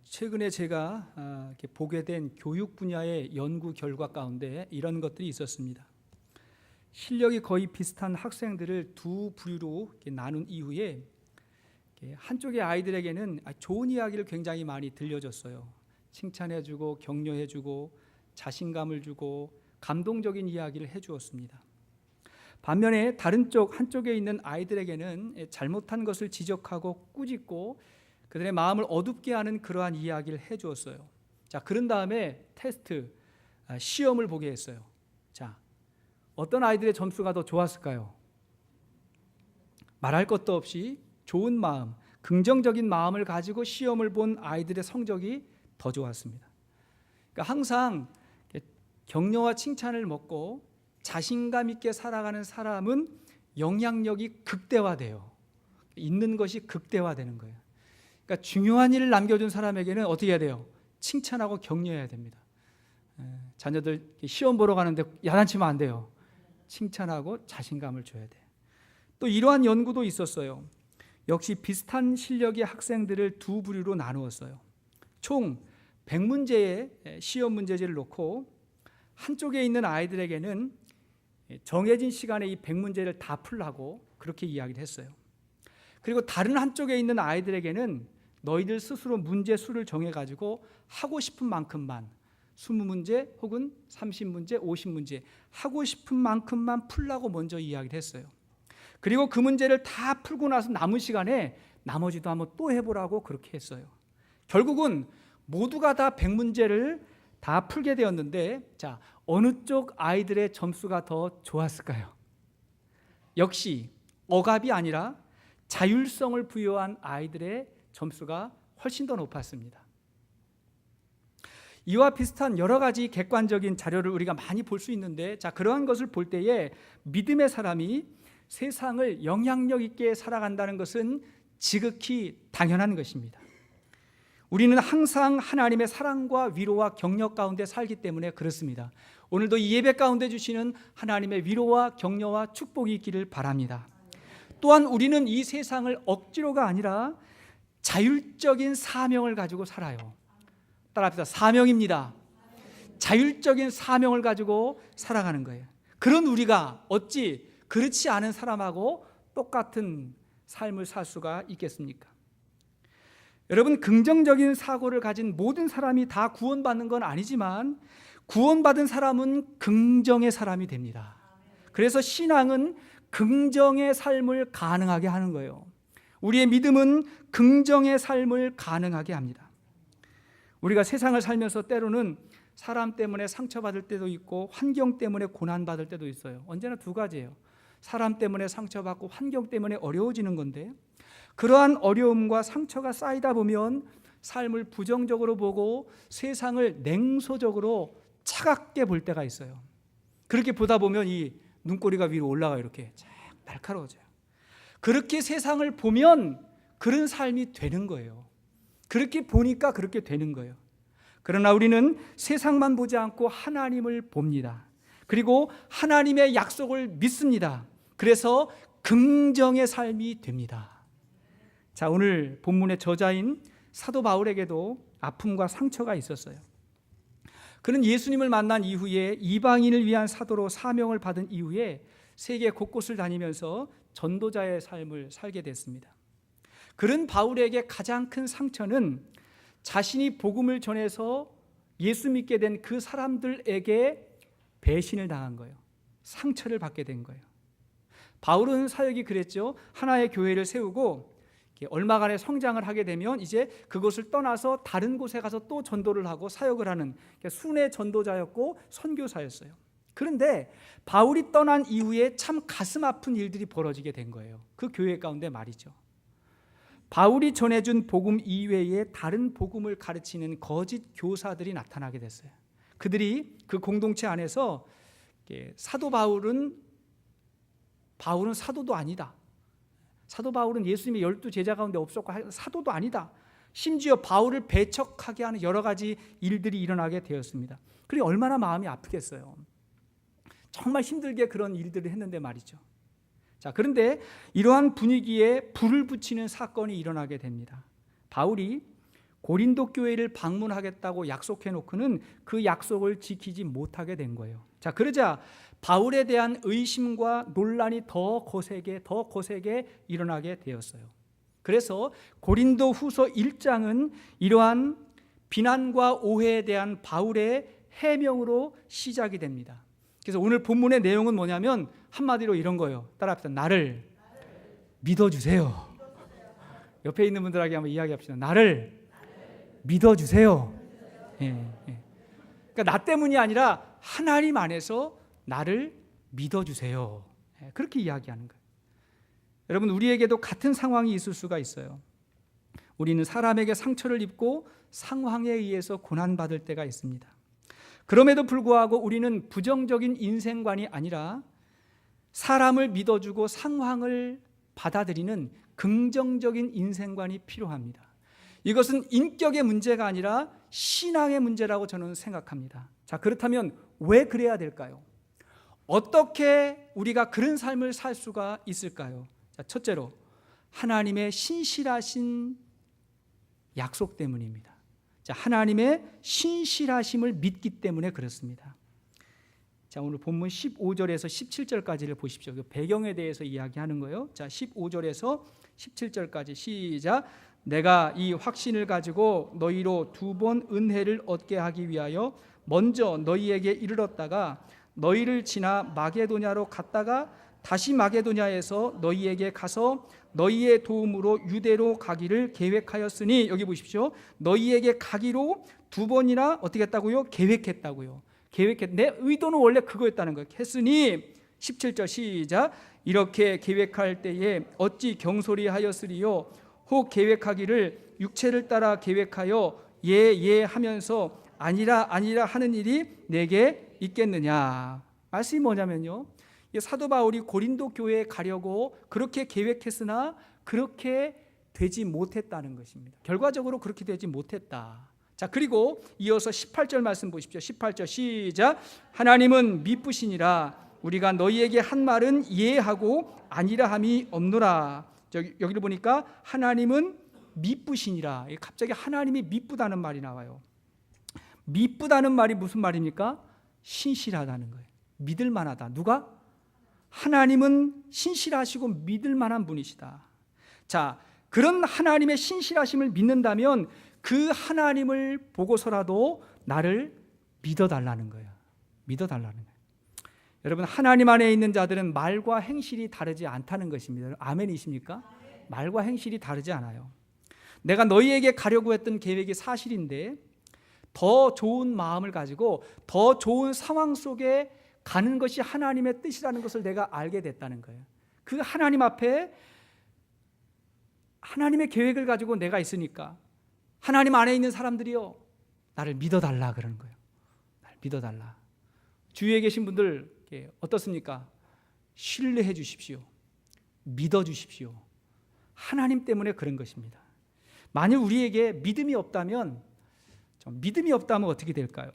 최근에 제가 이렇게 보게 된 교육 분야의 연구 결과 가운데 이런 것들이 있었습니다. 실력이 거의 비슷한 학생들을 두 부류로 이렇게 나눈 이후에 한쪽의 아이들에게는 좋은 이야기를 굉장히 많이 들려줬어요. 칭찬해주고 격려해주고 자신감을 주고 감동적인 이야기를 해주었습니다. 반면에 한쪽에 있는 아이들에게는 잘못한 것을 지적하고 꾸짖고 그들의 마음을 어둡게 하는 그러한 이야기를 해주었어요. 자, 그런 다음에 테스트, 시험을 보게 했어요. 자, 어떤 아이들의 점수가 더 좋았을까요? 말할 것도 없이 좋은 마음, 긍정적인 마음을 가지고 시험을 본 아이들의 성적이 더 좋았습니다. 그러니까 항상 격려와 칭찬을 먹고 자신감 있게 살아가는 사람은 영향력이 극대화돼요. 있는 것이 극대화되는 거예요. 그러니까 중요한 일을 남겨준 사람에게는 어떻게 해야 돼요? 칭찬하고 격려해야 됩니다. 자녀들 시험 보러 가는데 야단치면 안 돼요. 칭찬하고 자신감을 줘야 돼요. 또 이러한 연구도 있었어요. 역시 비슷한 실력의 학생들을 두 부류로 나누었어요. 총 100문제의 시험 문제지를 놓고 한쪽에 있는 아이들에게는 정해진 시간에 이 100문제를 다 풀라고 그렇게 이야기를 했어요. 그리고 다른 한쪽에 있는 아이들에게는 너희들 스스로 문제 수를 정해가지고 하고 싶은 만큼만 20문제 혹은 30문제, 50문제 하고 싶은 만큼만 풀라고 먼저 이야기를 했어요. 그리고 그 문제를 다 풀고 나서 남은 시간에 나머지도 한번 또 해보라고 그렇게 했어요. 결국은 모두가 다 100문제를 다 풀게 되었는데, 자, 어느 쪽 아이들의 점수가 더 좋았을까요? 역시 억압이 아니라 자율성을 부여한 아이들의 점수가 훨씬 더 높았습니다. 이와 비슷한 여러 가지 객관적인 자료를 우리가 많이 볼 수 있는데, 자, 그러한 것을 볼 때에 믿음의 사람이 세상을 영향력 있게 살아간다는 것은 지극히 당연한 것입니다. 우리는 항상 하나님의 사랑과 위로와 격려 가운데 살기 때문에 그렇습니다. 오늘도 이 예배 가운데 주시는 하나님의 위로와 격려와 축복이 있기를 바랍니다. 또한 우리는 이 세상을 억지로가 아니라 자율적인 사명을 가지고 살아요. 따라합시다. 사명입니다. 자율적인 사명을 가지고 살아가는 거예요. 그런 우리가 어찌 그렇지 않은 사람하고 똑같은 삶을 살 수가 있겠습니까? 여러분, 긍정적인 사고를 가진 모든 사람이 다 구원받는 건 아니지만 구원받은 사람은 긍정의 사람이 됩니다. 그래서 신앙은 긍정의 삶을 가능하게 하는 거예요. 우리의 믿음은 긍정의 삶을 가능하게 합니다. 우리가 세상을 살면서 때로는 사람 때문에 상처받을 때도 있고 환경 때문에 고난받을 때도 있어요. 언제나 두 가지예요. 사람 때문에 상처받고 환경 때문에 어려워지는 건데, 그러한 어려움과 상처가 쌓이다 보면 삶을 부정적으로 보고 세상을 냉소적으로 차갑게 볼 때가 있어요. 그렇게 보다 보면 이 눈꼬리가 위로 올라가요. 이렇게 쫙 날카로워져요. 그렇게 세상을 보면 그런 삶이 되는 거예요. 그렇게 보니까 그렇게 되는 거예요. 그러나 우리는 세상만 보지 않고 하나님을 봅니다. 그리고 하나님의 약속을 믿습니다. 그래서 긍정의 삶이 됩니다. 자, 오늘 본문의 저자인 사도 바울에게도 아픔과 상처가 있었어요. 그는 예수님을 만난 이후에 이방인을 위한 사도로 사명을 받은 이후에 세계 곳곳을 다니면서 전도자의 삶을 살게 됐습니다. 그런 바울에게 가장 큰 상처는 자신이 복음을 전해서 예수 믿게 된 그 사람들에게 배신을 당한 거예요. 상처를 받게 된 거예요. 바울은 사역이 그랬죠. 하나의 교회를 세우고 얼마간의 성장을 하게 되면 이제 그곳을 떠나서 다른 곳에 가서 또 전도를 하고 사역을 하는 순회 전도자였고 선교사였어요. 그런데 바울이 떠난 이후에 참 가슴 아픈 일들이 벌어지게 된 거예요. 그 교회 가운데 말이죠. 바울이 전해준 복음 이외에 다른 복음을 가르치는 거짓 교사들이 나타나게 됐어요. 그들이 그 공동체 안에서 사도 바울은 사도도 아니다. 사도 바울은 예수님의 12제자 가운데 없었고 사도도 아니다. 심지어 바울을 배척하게 하는 여러 가지 일들이 일어나게 되었습니다. 그리고 얼마나 마음이 아프겠어요. 정말 힘들게 그런 일들을 했는데 말이죠. 자, 그런데 이러한 분위기에 불을 붙이는 사건이 일어나게 됩니다. 바울이 고린도 교회를 방문하겠다고 약속해 놓고는 그 약속을 지키지 못하게 된 거예요. 자, 그러자 바울에 대한 의심과 논란이 더 거세게 일어나게 되었어요. 그래서 고린도 후서 1장은 이러한 비난과 오해에 대한 바울의 해명으로 시작이 됩니다. 그래서 오늘 본문의 내용은 뭐냐면 한마디로 이런 거예요. 따라합시다. 나를 믿어주세요. 옆에 있는 분들에게 한번 이야기합시다. 나를 믿어주세요. 예. 그러니까 나 때문이 아니라 하나님 안에서 나를 믿어주세요. 그렇게 이야기하는 거예요. 여러분, 우리에게도 같은 상황이 있을 수가 있어요. 우리는 사람에게 상처를 입고 상황에 의해서 고난받을 때가 있습니다. 그럼에도 불구하고 우리는 부정적인 인생관이 아니라 사람을 믿어주고 상황을 받아들이는 긍정적인 인생관이 필요합니다. 이것은 인격의 문제가 아니라 신앙의 문제라고 저는 생각합니다. 자, 그렇다면 왜 그래야 될까요? 어떻게 우리가 그런 삶을 살 수가 있을까요? 자, 첫째로 하나님의 신실하신 약속 때문입니다. 자, 하나님의 신실하심을 믿기 때문에 그렇습니다. 자, 오늘 본문 15절에서 17절까지를 보십시오. 그 배경에 대해서 이야기하는 거예요. 자, 15절에서 17절까지 시작. 내가 이 확신을 가지고 너희로 2번 은혜를 얻게 하기 위하여 먼저 너희에게 이르렀다가 너희를 지나 마게도냐로 갔다가 다시 마게도냐에서 너희에게 가서 너희의 도움으로 유대로 가기를 계획하였으니, 여기 보십시오. 너희에게 가기로 2번이나 어떻게 했다고요? 계획했다고요. 내 의도는 원래 그거였다는 거예요. 했으니 17절 시작. 이렇게 계획할 때에 어찌 경솔히 하였으리요? 혹 계획하기를 육체를 따라 계획하여 예 하면서 아니라 하는 일이 내게 있겠느냐. 말씀이 뭐냐면요, 사도 바울이 고린도 교회에 가려고 그렇게 계획했으나 그렇게 되지 못했다는 것입니다. 결과적으로 그렇게 되지 못했다. 자, 그리고 이어서 18절 말씀 보십시오. 18절 시작. 하나님은 미쁘시니라 우리가 너희에게 한 말은 이해하고 아니라 함이 없노라. 여기를 보니까 하나님은 미쁘시니라. 갑자기 하나님이 미쁘다는 말이 나와요. 미쁘다는 말이 무슨 말입니까? 신실하다는 거예요. 믿을 만하다. 누가? 하나님은 신실하시고 믿을 만한 분이시다. 자, 그런 하나님의 신실하심을 믿는다면 그 하나님을 보고서라도 나를 믿어달라는 거예요. 믿어달라는 거예요. 여러분, 하나님 안에 있는 자들은 말과 행실이 다르지 않다는 것입니다. 아멘이십니까? 말과 행실이 다르지 않아요. 내가 너희에게 가려고 했던 계획이 사실인데 더 좋은 마음을 가지고 더 좋은 상황 속에 가는 것이 하나님의 뜻이라는 것을 내가 알게 됐다는 거예요. 그 하나님 앞에 하나님의 계획을 가지고 내가 있으니까 하나님 안에 있는 사람들이요, 나를 믿어달라 그러는 거예요. 나를 믿어달라. 주위에 계신 분들 어떻습니까? 신뢰해 주십시오. 믿어 주십시오. 하나님 때문에 그런 것입니다. 만일 우리에게 믿음이 없다면 어떻게 될까요?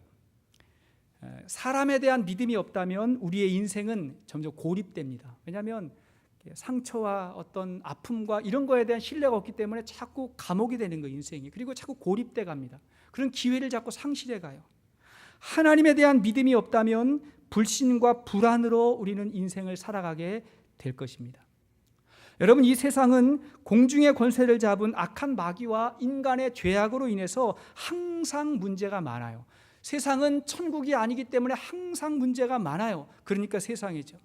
사람에 대한 믿음이 없다면 우리의 인생은 점점 고립됩니다. 왜냐하면 상처와 어떤 아픔과 이런 거에 대한 신뢰가 없기 때문에 자꾸 감옥이 되는 거예요, 인생이. 그리고 자꾸 고립돼 갑니다. 그런 기회를 자꾸 상실해 가요. 하나님에 대한 믿음이 없다면 불신과 불안으로 우리는 인생을 살아가게 될 것입니다. 여러분, 이 세상은 공중의 권세를 잡은 악한 마귀와 인간의 죄악으로 인해서 항상 문제가 많아요. 세상은 천국이 아니기 때문에 항상 문제가 많아요. 그러니까 세상이죠.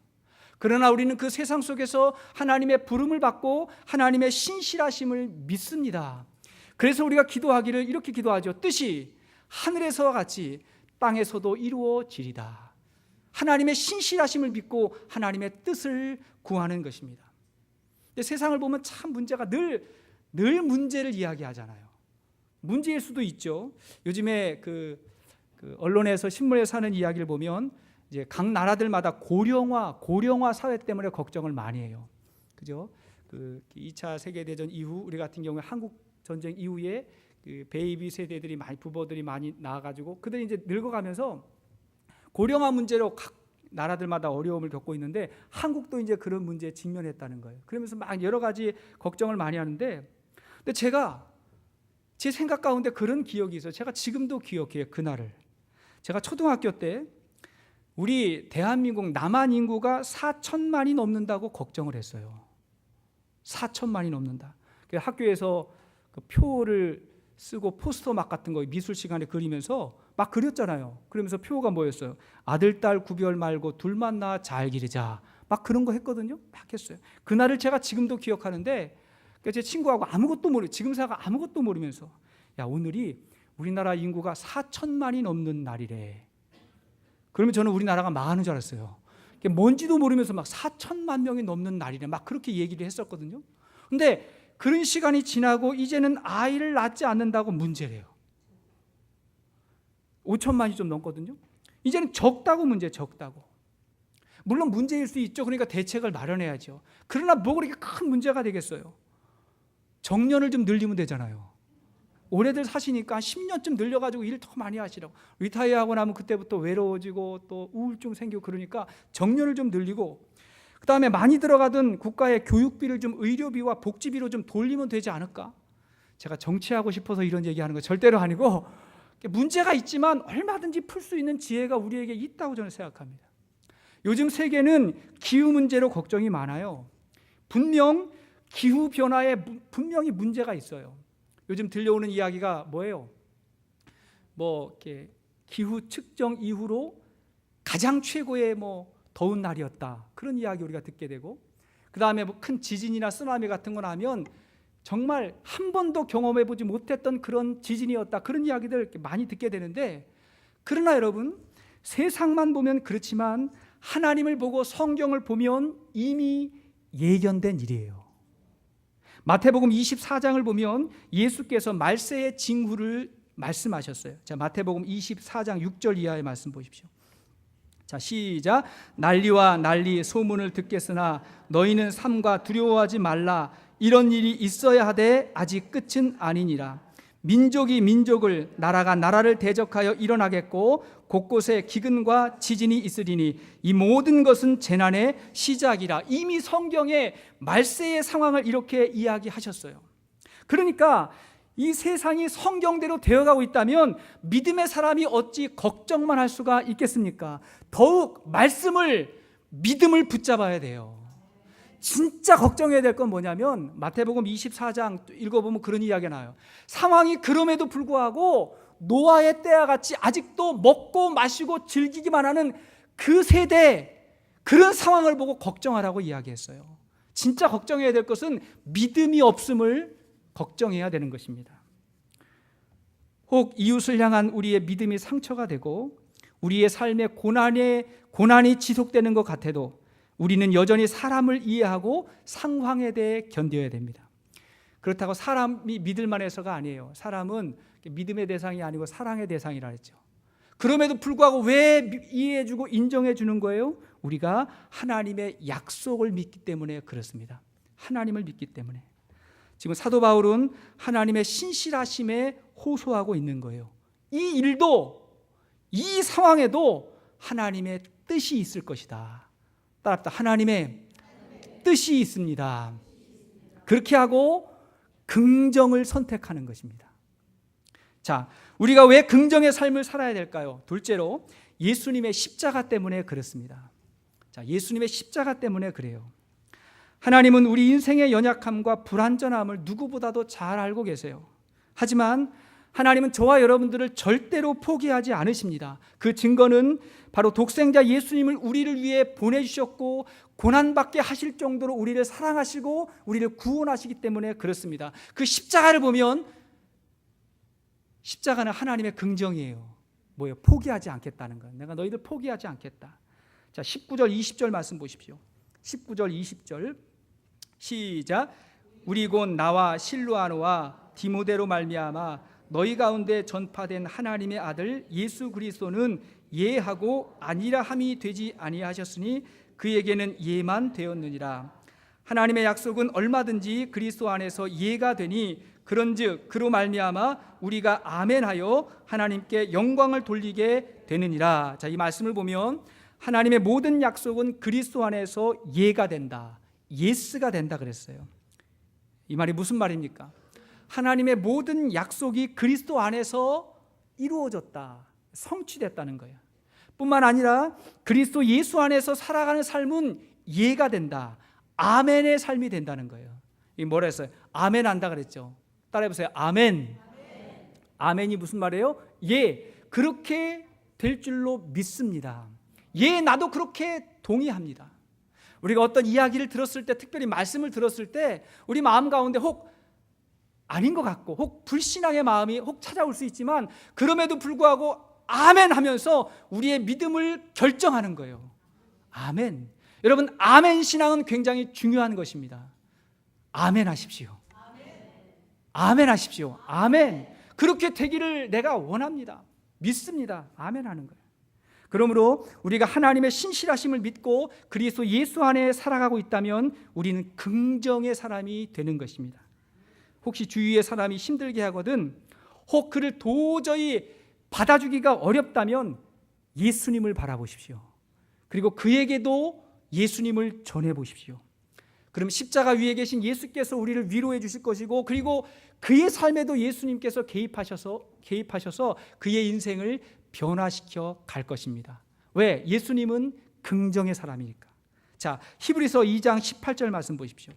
그러나 우리는 그 세상 속에서 하나님의 부름을 받고 하나님의 신실하심을 믿습니다. 그래서 우리가 기도하기를 이렇게 기도하죠. 뜻이 하늘에서와 같이 땅에서도 이루어지리다. 하나님의 신실하심을 믿고 하나님의 뜻을 구하는 것입니다. 근데 세상을 보면 참 문제가 늘 문제를 이야기하잖아요. 문제일 수도 있죠. 요즘에 그 언론에서 신문에서 하는 이야기를 보면 이제 각 나라들마다 고령화 사회 때문에 걱정을 많이 해요. 그죠? 그 2차 세계 대전 이후 우리 같은 경우에 한국 전쟁 이후에 그 베이비 세대들이 부부들이 많이 나와가지고 그들이 이제 늙어가면서 고령화 문제로 각 나라들마다 어려움을 겪고 있는데 한국도 이제 그런 문제에 직면했다는 거예요. 그러면서 막 여러 가지 걱정을 많이 하는데, 근데 제가 제 생각 가운데 그런 기억이 있어요. 제가 지금도 기억해요. 그날을. 제가 초등학교 때 우리 대한민국 남한 인구가 4천만이 넘는다고 걱정을 했어요. 4천만이 넘는다. 학교에서 그 표를 쓰고 포스터 막 같은 거 미술 시간에 그리면서 막 그렸잖아요. 그러면서 표가 뭐였어요? 아들, 딸 구별 말고 둘만 낳아 잘 기르자. 막 그런 거 했거든요. 막 했어요. 그날을 제가 지금도 기억하는데 제 친구하고 아무것도 모르, 지금 사가 아무것도 모르면서 야, 오늘이 우리나라 인구가 4천만이 넘는 날이래. 그러면 저는 우리나라가 망하는 줄 알았어요. 뭔지도 모르면서 막 4천만 명이 넘는 날이래. 막 그렇게 얘기를 했었거든요. 근데 그런 시간이 지나고 이제는 아이를 낳지 않는다고 문제래요. 5천만이 좀 넘거든요. 이제는 적다고 문제, 적다고. 물론 문제일 수 있죠. 그러니까 대책을 마련해야죠. 그러나 뭐 그렇게 큰 문제가 되겠어요. 정년을 좀 늘리면 되잖아요. 올해들 사시니까 한 10년쯤 늘려가지고 일 더 많이 하시라고. 리타이어하고 나면 그때부터 외로워지고 또 우울증 생기고 그러니까 정년을 좀 늘리고, 그 다음에 많이 들어가던 국가의 교육비를 좀 의료비와 복지비로 좀 돌리면 되지 않을까? 제가 정치하고 싶어서 이런 얘기하는 거 절대로 아니고, 문제가 있지만 얼마든지 풀 수 있는 지혜가 우리에게 있다고 저는 생각합니다. 요즘 세계는 기후 문제로 걱정이 많아요. 분명 기후 변화에 분명히 문제가 있어요. 요즘 들려오는 이야기가 뭐예요? 이렇게 기후 측정 이후로 가장 최고의 더운 날이었다. 그런 이야기 우리가 듣게 되고, 그 다음에 큰 지진이나 쓰나미 같은 거 나면 정말 한 번도 경험해보지 못했던 그런 지진이었다. 그런 이야기들 이렇게 많이 듣게 되는데, 그러나 여러분, 세상만 보면 그렇지만 하나님을 보고 성경을 보면 이미 예견된 일이에요. 마태복음 24장을 보면 예수께서 말세의 징후를 말씀하셨어요. 자, 마태복음 24장 6절 이하의 말씀 보십시오. 자, 시작. 난리와 난리 소문을 듣겠으나 너희는 삼가 두려워하지 말라. 이런 일이 있어야 하되 아직 끝은 아니니라. 민족이 민족을, 나라가 나라를 대적하여 일어나겠고 곳곳에 기근과 지진이 있으리니 이 모든 것은 재난의 시작이라. 이미 성경에 말세의 상황을 이렇게 이야기하셨어요. 그러니까 이 세상이 성경대로 되어가고 있다면 믿음의 사람이 어찌 걱정만 할 수가 있겠습니까? 더욱 믿음을 붙잡아야 돼요. 진짜 걱정해야 될 건 뭐냐면 마태복음 24장 읽어보면 그런 이야기가 나와요. 상황이 그럼에도 불구하고 노아의 때와 같이 아직도 먹고 마시고 즐기기만 하는 그 세대, 그런 상황을 보고 걱정하라고 이야기했어요. 진짜 걱정해야 될 것은 믿음이 없음을 걱정해야 되는 것입니다. 혹 이웃을 향한 우리의 믿음이 상처가 되고 우리의 삶에 고난이 지속되는 것 같아도 우리는 여전히 사람을 이해하고 상황에 대해 견뎌야 됩니다. 그렇다고 사람이 믿을 만해서가 아니에요. 사람은 믿음의 대상이 아니고 사랑의 대상이라 했죠. 그럼에도 불구하고 왜 이해해주고 인정해주는 거예요? 우리가 하나님의 약속을 믿기 때문에 그렇습니다. 하나님을 믿기 때문에. 지금 사도 바울은 하나님의 신실하심에 호소하고 있는 거예요. 이 일도, 이 상황에도 하나님의 뜻이 있을 것이다. 따라합시다. 하나님의 뜻이 있습니다. 그렇게 하고 긍정을 선택하는 것입니다. 자, 우리가 왜 긍정의 삶을 살아야 될까요? 둘째로 예수님의 십자가 때문에 그렇습니다. 자, 예수님의 십자가 때문에 그래요. 하나님은 우리 인생의 연약함과 불완전함을 누구보다도 잘 알고 계세요. 하지만 하나님은 저와 여러분들을 절대로 포기하지 않으십니다. 그 증거는 바로 독생자 예수님을 우리를 위해 보내주셨고 고난받게 하실 정도로 우리를 사랑하시고 우리를 구원하시기 때문에 그렇습니다. 그 십자가를 보면 십자가는 하나님의 긍정이에요. 뭐예요? 포기하지 않겠다는 거예요. 내가 너희들 포기하지 않겠다. 자, 19절 20절 말씀 보십시오. 19절 20절 시작. 우리 곧 나와 실루아노와 디모데로 말미암아 너희 가운데 전파된 하나님의 아들 예수 그리스도는 예하고 아니라 함이 되지 아니하셨으니 그에게는 예만 되었느니라. 하나님의 약속은 얼마든지 그리스도 안에서 예가 되니 그런즉 그로 말미암아 우리가 아멘하여 하나님께 영광을 돌리게 되느니라. 자, 이 말씀을 보면 하나님의 모든 약속은 그리스도 안에서 예가 된다. 예스가 된다 그랬어요. 이 말이 무슨 말입니까? 하나님의 모든 약속이 그리스도 안에서 이루어졌다, 성취됐다는 거예요. 뿐만 아니라 그리스도 예수 안에서 살아가는 삶은 예가 된다, 아멘의 삶이 된다는 거예요. 이 뭐라 했어요? 아멘 한다 그랬죠. 따라해보세요. 아멘. 아멘이 무슨 말이에요? 예, 그렇게 될 줄로 믿습니다. 예, 나도 그렇게 동의합니다. 우리가 어떤 이야기를 들었을 때, 특별히 말씀을 들었을 때 우리 마음 가운데 혹 아닌 것 같고 혹 불신앙의 마음이 혹 찾아올 수 있지만, 그럼에도 불구하고 아멘 하면서 우리의 믿음을 결정하는 거예요. 아멘. 여러분, 아멘 신앙은 굉장히 중요한 것입니다. 아멘 하십시오. 아멘 하십시오. 아멘. 그렇게 되기를 내가 원합니다. 믿습니다. 아멘 하는 거예요. 그러므로 우리가 하나님의 신실하심을 믿고 그리스도 예수 안에 살아가고 있다면 우리는 긍정의 사람이 되는 것입니다. 혹시 주위의 사람이 힘들게 하거든 혹 그를 도저히 받아주기가 어렵다면 예수님을 바라보십시오. 그리고 그에게도 예수님을 전해보십시오. 그럼 십자가 위에 계신 예수께서 우리를 위로해 주실 것이고, 그리고 그의 삶에도 예수님께서 개입하셔서 그의 인생을 변화시켜 갈 것입니다. 왜? 예수님은 긍정의 사람이니까. 자, 히브리서 2장 18절 말씀 보십시오.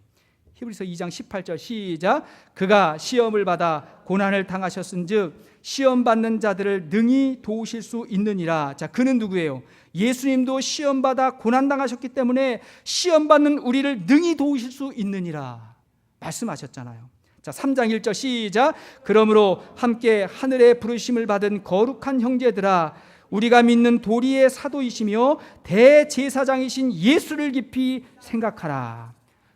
히브리서 2장 18절 시작. 그가 시험을 받아 고난을 당하셨은즉 시험 받는 자들을 능히 도우실 수 있느니라. 자, 그는 누구예요? 예수님도 시험 받아 고난 당하셨기 때문에 시험 받는 우리를 능히 도우실 수 있느니라 말씀하셨잖아요. 자, 3장 1절 시작. 그러므로 함께 하늘의 부르심을 받은 거룩한 형제들아, 우리가 믿는 도리의 사도이시며 대제사장이신 예수를 깊이 생각하라.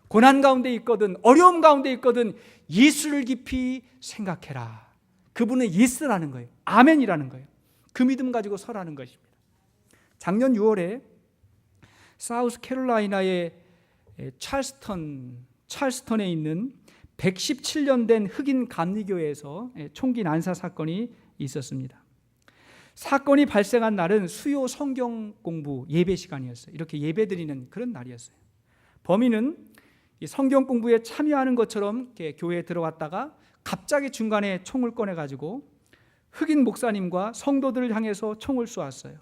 고난 가운데 있거든, 어려움 가운데 있거든 예수를 깊이 생각해라. 그분은 예스라는 거예요. 아멘이라는 거예요. 그 믿음 가지고 서라는 것입니다. 작년 6월에 사우스 캐롤라이나의 찰스턴에 있는 117년 된 흑인 감리교회에서 총기 난사 사건이 있었습니다. 사건이 발생한 날은 수요 성경 공부 예배 시간이었어요. 이렇게 예배 드리는 그런 날이었어요. 범인은 이 성경 공부에 참여하는 것처럼 이렇게 교회에 들어왔다가 갑자기 중간에 총을 꺼내가지고 흑인 목사님과 성도들을 향해서 총을 쏘았어요.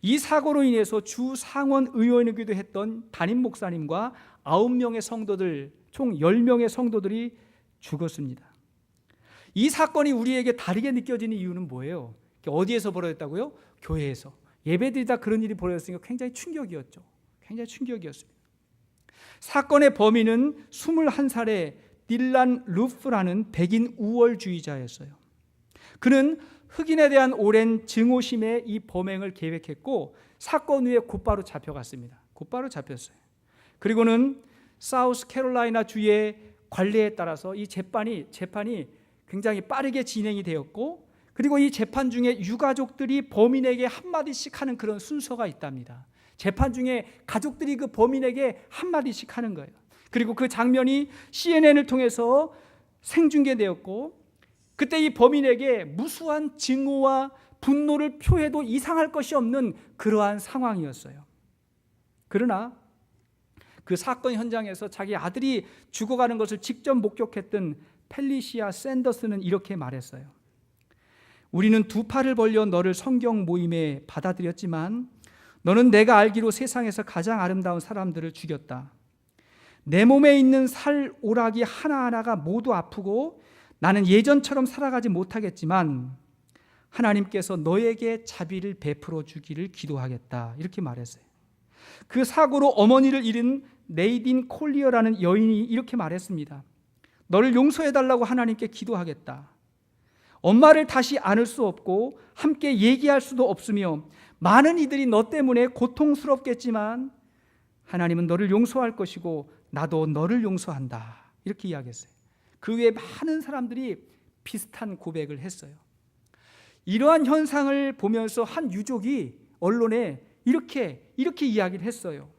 이 사고로 인해서 주 상원 의원이기도 했던 담임 목사님과 9명의 성도들, 총 10명의 성도들이 죽었습니다. 이 사건이 우리에게 다르게 느껴지는 이유는 뭐예요? 어디에서 벌어졌다고요? 교회에서. 예배드리다 그런 일이 벌어졌으니까 굉장히 충격이었죠. 굉장히 충격이었습니다. 사건의 범인은 21살의 딜란 루프라는 백인 우월주의자였어요. 그는 흑인에 대한 오랜 증오심에 이 범행을 계획했고 사건 후에 곧바로 잡혀갔습니다. 곧바로 잡혔어요. 그리고는 사우스 캐롤라이나 주의 관례에 따라서 이 재판이 굉장히 빠르게 진행이 되었고, 그리고 이 재판 중에 유가족들이 범인에게 한마디씩 하는 그런 순서가 있답니다. 재판 중에 가족들이 그 범인에게 한마디씩 하는 거예요. 그리고 그 장면이 CNN을 통해서 생중계되었고, 그때 이 범인에게 무수한 증오와 분노를 표해도 이상할 것이 없는 그러한 상황이었어요. 그러나 그 사건 현장에서 자기 아들이 죽어가는 것을 직접 목격했던 펠리시아 샌더스는 이렇게 말했어요. 우리는 두 팔을 벌려 너를 성경 모임에 받아들였지만 너는 내가 알기로 세상에서 가장 아름다운 사람들을 죽였다. 내 몸에 있는 살 오락이 하나하나가 모두 아프고 나는 예전처럼 살아가지 못하겠지만 하나님께서 너에게 자비를 베풀어 주기를 기도하겠다. 이렇게 말했어요. 그 사고로 어머니를 잃은 네이딘 콜리어라는 여인이 이렇게 말했습니다. 너를 용서해달라고 하나님께 기도하겠다. 엄마를 다시 안을 수 없고 함께 얘기할 수도 없으며 많은 이들이 너 때문에 고통스럽겠지만 하나님은 너를 용서할 것이고 나도 너를 용서한다. 이렇게 이야기했어요. 그 외에 많은 사람들이 비슷한 고백을 했어요. 이러한 현상을 보면서 한 유족이 언론에 이렇게 이야기를 했어요.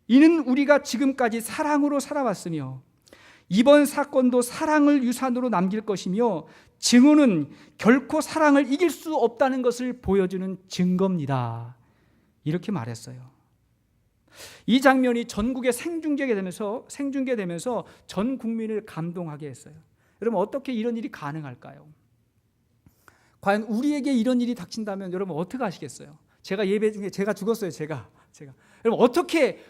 이는 우리가 지금까지 사랑으로 살아왔으며 이번 사건도 사랑을 유산으로 남길 것이며 증오는 결코 사랑을 이길 수 없다는 것을 보여주는 증거입니다. 이렇게 말했어요. 이 장면이 전국에 생중계되면서 전 국민을 감동하게 했어요. 여러분 어떻게 이런 일이 가능할까요? 과연 우리에게 이런 일이 닥친다면 여러분 어떻게 하시겠어요? 제가 예배 중에 제가 죽었어요. 제가 여러분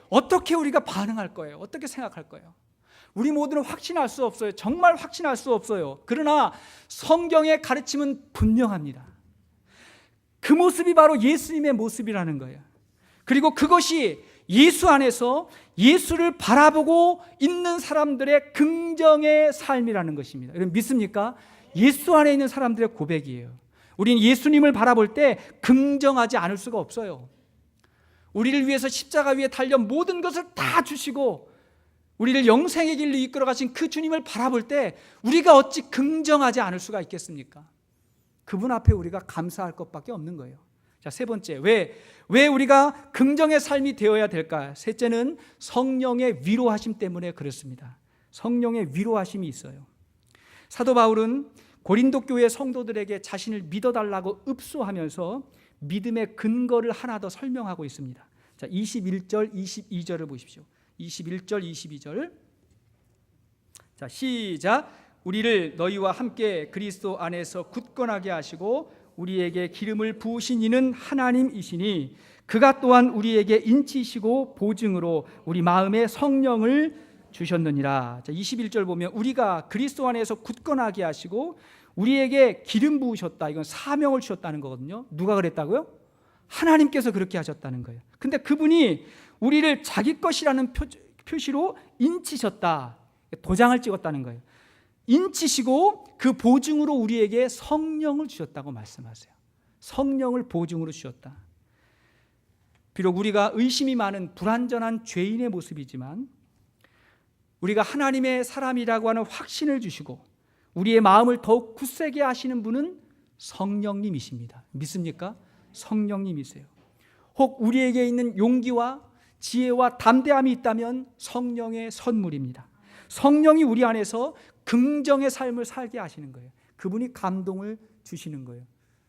어떻게 우리가 반응할 거예요? 어떻게 생각할 거예요? 우리 모두는 확신할 수 없어요. 정말 확신할 수 없어요. 그러나 성경의 가르침은 분명합니다. 그 모습이 바로 예수님의 모습이라는 거예요. 그리고 그것이 예수 안에서 예수를 바라보고 있는 사람들의 긍정의 삶이라는 것입니다. 여러분 믿습니까? 예수 안에 있는 사람들의 고백이에요. 우리는 예수님을 바라볼 때 긍정하지 않을 수가 없어요. 우리를 위해서 십자가 위에 달려 모든 것을 다 주시고 우리를 영생의 길로 이끌어 가신 그 주님을 바라볼 때 우리가 어찌 긍정하지 않을 수가 있겠습니까? 그분 앞에 우리가 감사할 것밖에 없는 거예요. 자, 세 번째, 왜 우리가 긍정의 삶이 되어야 될까? 셋째는 성령의 위로하심 때문에 그렇습니다. 성령의 위로하심이 있어요. 사도 바울은 고린도 교회 성도들에게 자신을 믿어달라고 읍소하면서 믿음의 근거를 하나 더 설명하고 있습니다. 자, 21절, 22절을 보십시오. 21절, 22절. 자, 시작. 우리를 너희와 함께 그리스도 안에서 굳건하게 하시고 우리에게 기름을 부으신 이는 하나님이시니 그가 또한 우리에게 인치시고 보증으로 우리 마음에 성령을 주셨느니라. 자, 21절 보면 우리가 그리스도 안에서 굳건하게 하시고 우리에게 기름 부으셨다. 이건 사명을 주셨다는 거거든요. 누가 그랬다고요? 하나님께서 그렇게 하셨다는 거예요. 근데 그분이 우리를 자기 것이라는 표시로 인치셨다. 도장을 찍었다는 거예요. 인치시고 그 보증으로 우리에게 성령을 주셨다고 말씀하세요. 성령을 보증으로 주셨다. 비록 우리가 의심이 많은 불완전한 죄인의 모습이지만 우리가 하나님의 사람이라고 하는 확신을 주시고 우리의 마음을 더욱 굳세게 하시는 분은 성령님이십니다. 믿습니까? 성령님이세요. 혹 우리에게 있는 용기와 지혜와 담대함이 있다면 성령의 선물입니다. 성령이 우리 안에서 긍정의 삶을 살게 하시는 거예요. 그분이 감동을 주시는 거예요.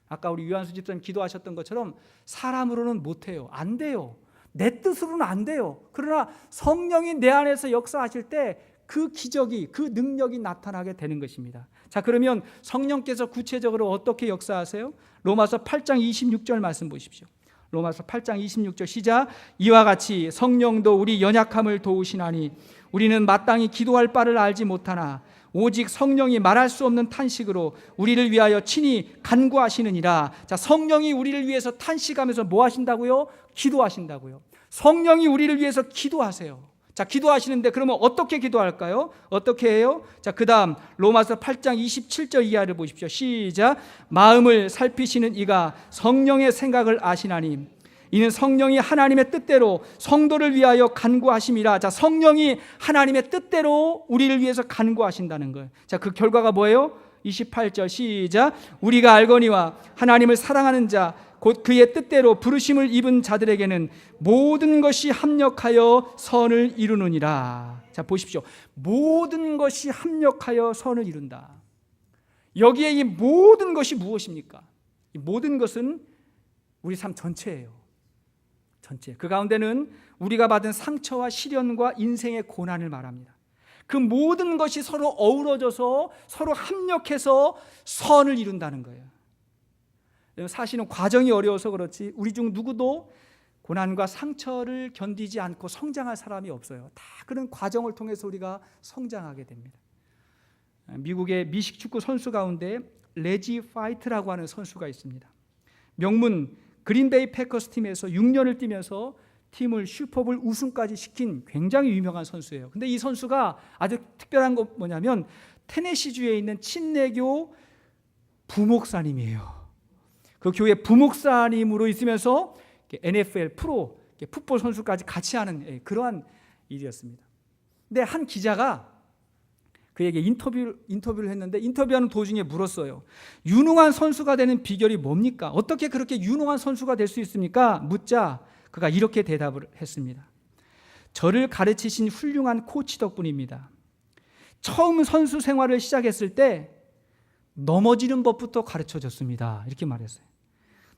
아까 우리 유한수 집사님 기도하셨던 것처럼 사람으로는 못해요. 안 돼요. 내 뜻으로는 안 돼요. 그러나 성령이 내 안에서 역사하실 때 그 기적이, 그 능력이 나타나게 되는 것입니다. 자, 그러면 성령께서 구체적으로 어떻게 역사하세요? 로마서 8장 26절 말씀 보십시오. 로마서 8장 26절 시작. 이와 같이 성령도 우리 연약함을 도우시나니 우리는 마땅히 기도할 바를 알지 못하나 오직 성령이 말할 수 없는 탄식으로 우리를 위하여 친히 간구하시느니라. 자, 성령이 우리를 위해서 탄식하면서 뭐 하신다고요? 기도하신다고요. 성령이 우리를 위해서 기도하세요. 자, 기도하시는데 그러면 어떻게 기도할까요? 어떻게 해요? 자, 그 다음 로마서 8장 27절 이하를 보십시오. 시작. 마음을 살피시는 이가 성령의 생각을 아시나니 이는 성령이 하나님의 뜻대로 성도를 위하여 간구하심이라. 자, 성령이 하나님의 뜻대로 우리를 위해서 간구하신다는 거예요. 자, 그 결과가 뭐예요? 28절 시작. 우리가 알거니와 하나님을 사랑하는 자 곧 그의 뜻대로 부르심을 입은 자들에게는 모든 것이 합력하여 선을 이루느니라. 자, 보십시오. 모든 것이 합력하여 선을 이룬다. 여기에 이 모든 것이 무엇입니까? 이 모든 것은 우리 삶 전체예요. 전체. 그 가운데는 우리가 받은 상처와 시련과 인생의 고난을 말합니다. 그 모든 것이 서로 어우러져서 서로 합력해서 선을 이룬다는 거예요. 사실은 과정이 어려워서 그렇지 우리 중 누구도 고난과 상처를 견디지 않고 성장할 사람이 없어요. 다 그런 과정을 통해서 우리가 성장하게 됩니다. 미국의 미식 축구 선수 가운데 레지 파이트라고 하는 선수가 있습니다. 명문 그린베이 패커스 팀에서 6년을 뛰면서 팀을 슈퍼볼 우승까지 시킨 굉장히 유명한 선수예요. 근데 이 선수가 아주 특별한 거 뭐냐면 테네시주에 있는 친내교 부목사님이에요. 그 교회 부목사님으로 있으면서 NFL 프로 풋볼 선수까지 같이 하는 그러한 일이었습니다. 근데 한 기자가 그에게 인터뷰를 했는데 인터뷰하는 도중에 물었어요. 유능한 선수가 되는 비결이 뭡니까? 어떻게 그렇게 유능한 선수가 될 수 있습니까? 묻자 그가 이렇게 대답을 했습니다. 저를 가르치신 훌륭한 코치 덕분입니다. 처음 선수 생활을 시작했을 때 넘어지는 법부터 가르쳐줬습니다. 이렇게 말했어요.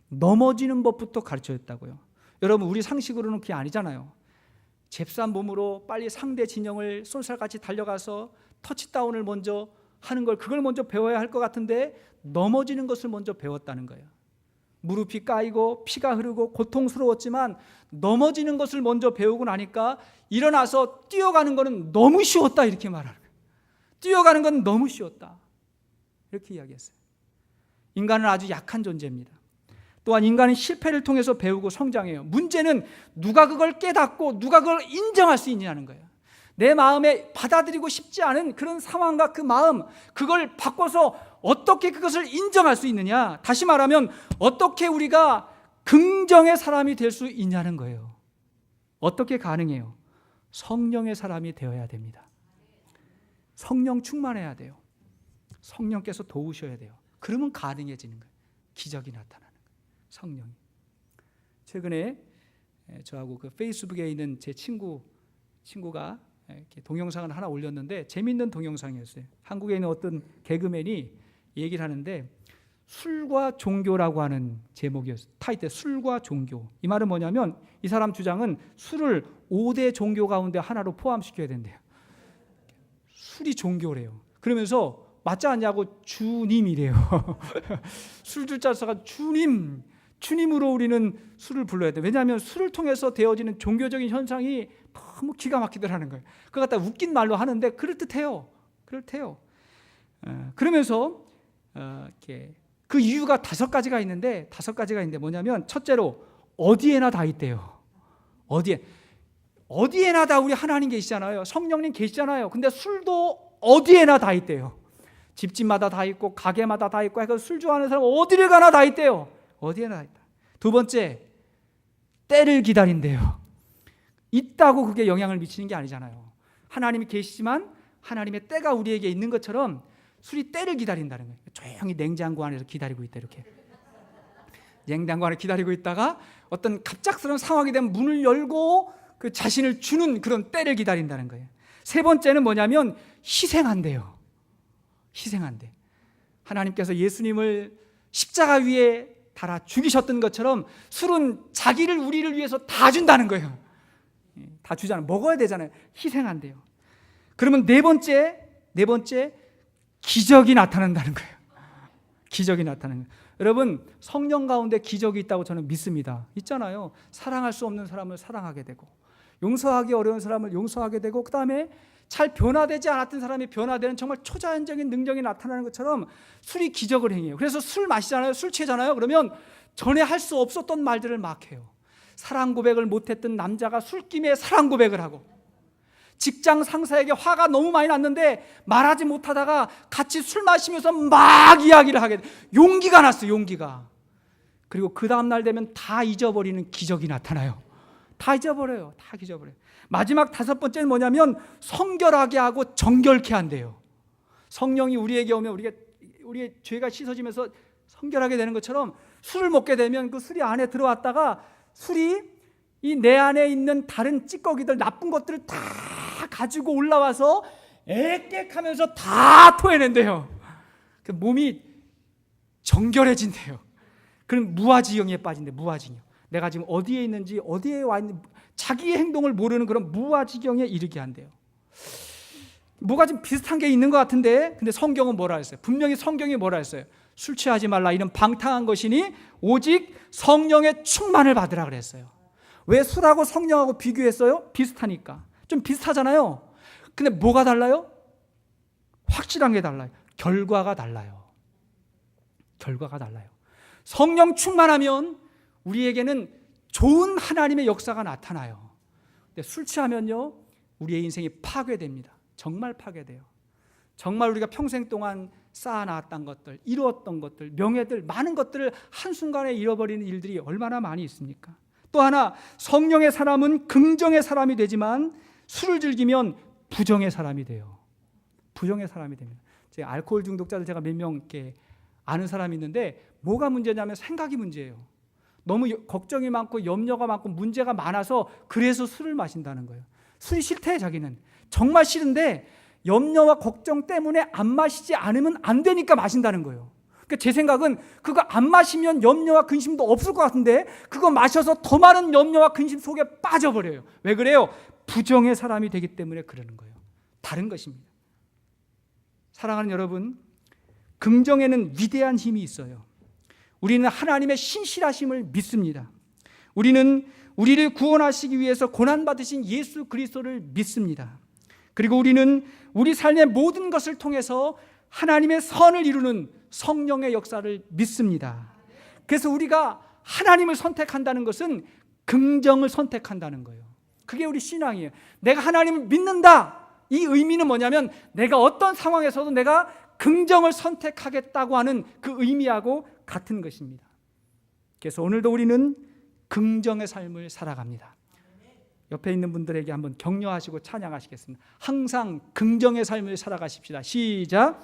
넘어지는 법부터 가르쳐줬다고요. 여러분 우리 상식으로는 그게 아니잖아요. 잽싼 몸으로 빨리 상대 진영을 쏜살같이 달려가서 터치다운을 먼저 하는 걸 그걸 먼저 배워야 할 것 같은데 넘어지는 것을 먼저 배웠다는 거예요. 무릎이 까이고 피가 흐르고 고통스러웠지만 넘어지는 것을 먼저 배우고 나니까 일어나서 뛰어가는 것은 너무 쉬웠다 이렇게 말하는 거예요. 뛰어가는 건 너무 쉬웠다 이렇게 이야기했어요. 인간은 아주 약한 존재입니다. 또한 인간은 실패를 통해서 배우고 성장해요. 문제는 누가 그걸 깨닫고 누가 그걸 인정할 수 있냐는 거예요. 내 마음에 받아들이고 싶지 않은 그런 상황과 그 마음, 그걸 바꿔서 어떻게 그것을 인정할 수 있느냐. 다시 말하면 어떻게 우리가 긍정의 사람이 될 수 있냐는 거예요. 어떻게 가능해요? 성령의 사람이 되어야 됩니다. 성령 충만해야 돼요. 성령께서 도우셔야 돼요. 그러면 가능해지는 거예요. 기적이 나타나는 거예요. 성령이. 최근에 저하고 그 페이스북에 있는 제 친구가 이렇게 동영상을 하나 올렸는데 재미있는 동영상이었어요. 한국에 있는 어떤 개그맨이 얘기를 하는데 술과 종교라고 하는 제목이었어요. 타이틀 술과 종교. 이 말은 뭐냐면 이 사람 주장은 술을 5대 종교 가운데 하나로 포함시켜야 된대요. 술이 종교래요. 그러면서 맞지 않냐고 주님이래요. 술줄자 써가 주님으로 우리는 술을 불러야 돼. 왜냐하면 술을 통해서 되어지는 종교적인 현상이 너무 기가 막히더라는 거예요. 그거 갖다 웃긴 말로 하는데 그럴듯해요. 그러면서 이렇게 그 이유가 5가지가 있는데 뭐냐면 첫째로 어디에나 다 있대요. 어디에나 다 우리 하나님 계시잖아요. 성령님 계시잖아요. 근데 술도 어디에나 다 있대요. 집집마다 다 있고 가게마다 다 있고 해서 술 좋아하는 사람 어디를 가나 다 있대요. 어디에나 다 있다. 두 번째, 때를 기다린대요. 있다고 그게 영향을 미치는 게 아니잖아요. 하나님이 계시지만 하나님의 때가 우리에게 있는 것처럼 술이 때를 기다린다는 거예요. 조용히 냉장고 안에서 기다리고 있다 이렇게. 냉장고 안에 기다리고 있다가 어떤 갑작스러운 상황이 되면 문을 열고 그 자신을 주는 그런 때를 기다린다는 거예요. 세 번째는 뭐냐면 희생한대요. 하나님께서 예수님을 십자가 위에 달아 죽이셨던 것처럼 술은 자기를 우리를 위해서 다 준다는 거예요. 다 주잖아요. 먹어야 되잖아요. 희생한대요. 그러면 네 번째 기적이 나타난다는 거예요. 기적이 나타나는 거예요. 여러분 성령 가운데 기적이 있다고 저는 믿습니다. 있잖아요. 사랑할 수 없는 사람을 사랑하게 되고 용서하기 어려운 사람을 용서하게 되고 그 다음에 잘 변화되지 않았던 사람이 변화되는 정말 초자연적인 능력이 나타나는 것처럼 술이 기적을 행해요. 그래서 술 마시잖아요. 술 취하잖아요. 그러면 전에 할 수 없었던 말들을 막 해요. 사랑 고백을 못했던 남자가 술김에 사랑 고백을 하고 직장 상사에게 화가 너무 많이 났는데 말하지 못하다가 같이 술 마시면서 막 이야기를 하게 돼. 용기가 났어요. 용기가. 그리고 그 다음날 되면 다 잊어버리는 기적이 나타나요. 다 잊어버려요. 마지막 5번째는 뭐냐면 성결하게 하고 정결케 한대요. 성령이 우리에게 오면 우리의 죄가 씻어지면서 성결하게 되는 것처럼 술을 먹게 되면 그 술이 안에 들어왔다가 술이 이 내 안에 있는 다른 찌꺼기들 나쁜 것들을 다 가지고 올라와서 애꿎하면서 다 토해낸대요. 그 몸이 정결해진대요. 그럼 무아지경에 빠진대. 무아지경. 내가 지금 어디에 있는지 어디에 와 있는지 자기의 행동을 모르는 그런 무아지경에 이르게 한대요. 뭐가 좀 비슷한 게 있는 것 같은데 근데 성경은 뭐라 했어요? 분명히 성경이 뭐라 했어요? 술 취하지 말라 이런 방탕한 것이니 오직 성령의 충만을 받으라 그랬어요. 왜 술하고 성령하고 비교했어요? 비슷하니까. 좀 비슷하잖아요. 근데 뭐가 달라요? 확실한 게 달라요. 결과가 달라요. 성령 충만하면 우리에게는 좋은 하나님의 역사가 나타나요. 근데 술 취하면요 우리의 인생이 파괴됩니다. 정말 파괴돼요. 정말 우리가 평생 동안 쌓아놨던 것들, 이루었던 것들, 명예들, 많은 것들을 한순간에 잃어버리는 일들이 얼마나 많이 있습니까? 또 하나 성령의 사람은 긍정의 사람이 되지만 술을 즐기면 부정의 사람이 돼요. 부정의 사람이 됩니다. 제가 알코올 중독자들 제가 몇 명 이렇게 아는 사람이 있는데 뭐가 문제냐면 생각이 문제예요. 너무 걱정이 많고 염려가 많고 문제가 많아서 그래서 술을 마신다는 거예요. 술이 싫대 자기는. 정말 싫은데 염려와 걱정 때문에 안 마시지 않으면 안 되니까 마신다는 거예요. 그러니까 제 생각은 그거 안 마시면 염려와 근심도 없을 것 같은데 그거 마셔서 더 많은 염려와 근심 속에 빠져버려요. 왜 그래요? 부정의 사람이 되기 때문에 그러는 거예요. 다른 것입니다. 사랑하는 여러분, 긍정에는 위대한 힘이 있어요. 우리는 하나님의 신실하심을 믿습니다. 우리는 우리를 구원하시기 위해서 고난받으신 예수 그리스도를 믿습니다. 그리고 우리는 우리 삶의 모든 것을 통해서 하나님의 선을 이루는 성령의 역사를 믿습니다. 그래서 우리가 하나님을 선택한다는 것은 긍정을 선택한다는 거예요. 그게 우리 신앙이에요. 내가 하나님을 믿는다. 이 의미는 뭐냐면 내가 어떤 상황에서도 내가 긍정을 선택하겠다고 하는 그 의미하고 같은 것입니다. 그래서 오늘도 우리는 긍정의 삶을 살아갑니다. 옆에 있는 분들에게 한번 격려하시고 찬양하시겠습니다. 항상 긍정의 삶을 살아가십시다. 시작.